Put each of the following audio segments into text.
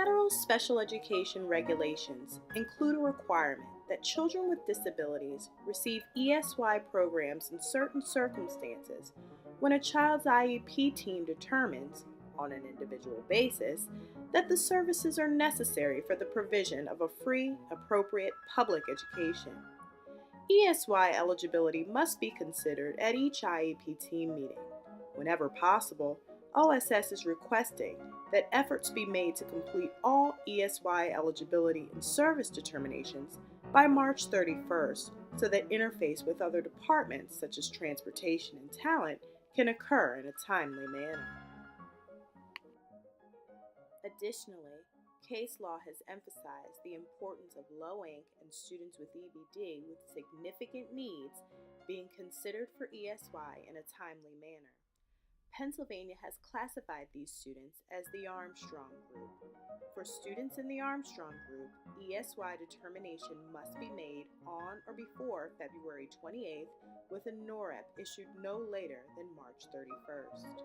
Federal special education regulations include a requirement that children with disabilities receive ESY programs in certain circumstances when a child's IEP team determines, on an individual basis, that the services are necessary for the provision of a free, appropriate public education. ESY eligibility must be considered at each IEP team meeting. Whenever possible, OSS is requesting that efforts be made to complete all ESY eligibility and service determinations by March 31st so that interface with other departments such as transportation and talent can occur in a timely manner. Additionally, case law has emphasized the importance of low-income and students with EBD with significant needs being considered for ESY in a timely manner. Pennsylvania has classified these students as the Armstrong Group. For students in the Armstrong Group, ESY determination must be made on or before February 28th with a NOREP issued no later than March 31st.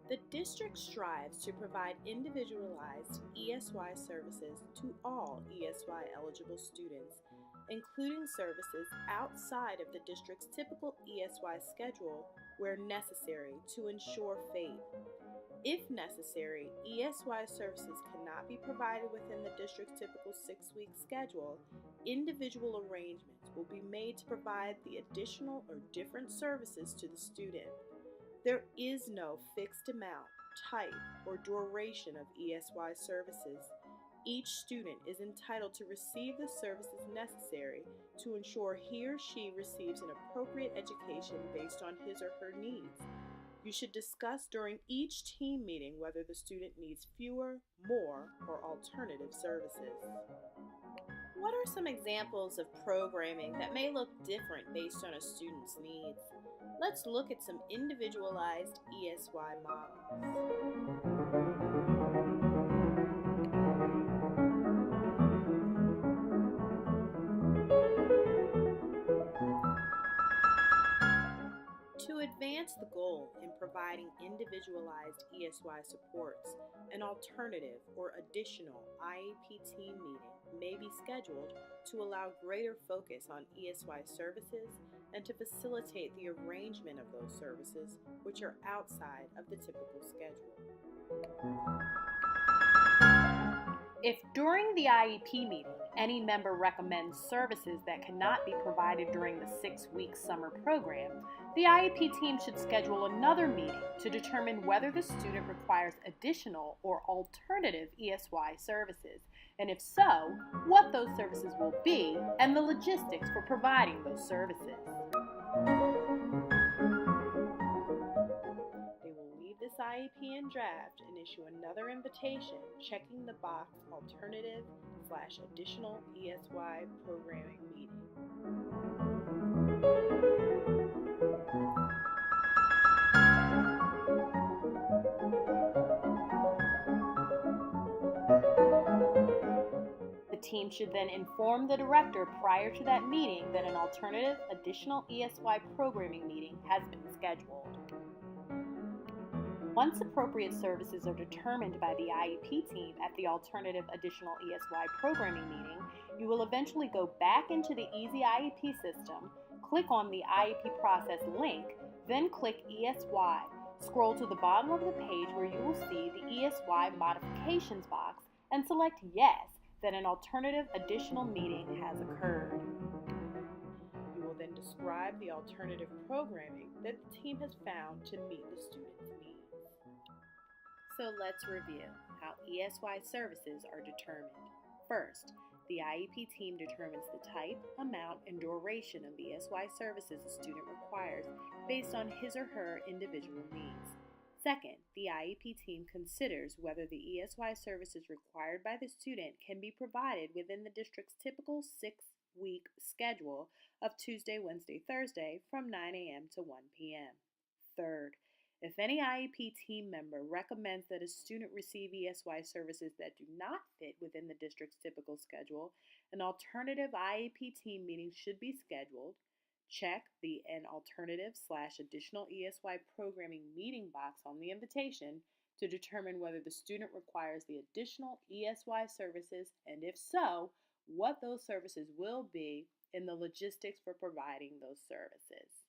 The district strives to provide individualized ESY services to all ESY eligible students, including services outside of the district's typical ESY schedule where necessary to ensure FAPE. If necessary, ESY services cannot be provided within the district's typical 6-week schedule. Individual arrangements will be made to provide the additional or different services to the student. There is no fixed amount, type, or duration of ESY services. Each student is entitled to receive the services necessary to ensure he or she receives an appropriate education based on his or her needs. You should discuss during each team meeting whether the student needs fewer, more, or alternative services. What are some examples of programming that may look different based on a student's needs? Let's look at some individualized ESY models. To advance the goal in providing individualized ESY supports, an alternative or additional IEP team meeting may be scheduled to allow greater focus on ESY services and to facilitate the arrangement of those services which are outside of the typical schedule. If during the IEP meeting any member recommends services that cannot be provided during the 6-week summer program, the IEP team should schedule another meeting to determine whether the student requires additional or alternative ESY services, and if so, what those services will be and the logistics for providing those services. This IEP in draft and issue another invitation checking the box alternative/additional ESY programming meeting. The team should then inform the director prior to that meeting that an alternative additional ESY programming meeting has been scheduled. Once appropriate services are determined by the IEP team at the alternative additional ESY programming meeting, you will eventually go back into the Easy IEP system, click on the IEP process link, then click ESY. Scroll to the bottom of the page where you will see the ESY modifications box and select yes that an alternative additional meeting has occurred. You will then describe the alternative programming that the team has found to meet the student's needs. So let's review how ESY services are determined. First, the IEP team determines the type, amount, and duration of ESY services a student requires based on his or her individual needs. Second, the IEP team considers whether the ESY services required by the student can be provided within the district's typical 6-week schedule of Tuesday, Wednesday, Thursday from 9 a.m. to 1 p.m. Third, if any IEP team member recommends that a student receive ESY services that do not fit within the district's typical schedule, an alternative IEP team meeting should be scheduled. Check the An Alternative/Additional ESY Programming meeting box on the invitation to determine whether the student requires the additional ESY services, and if so, what those services will be and the logistics for providing those services.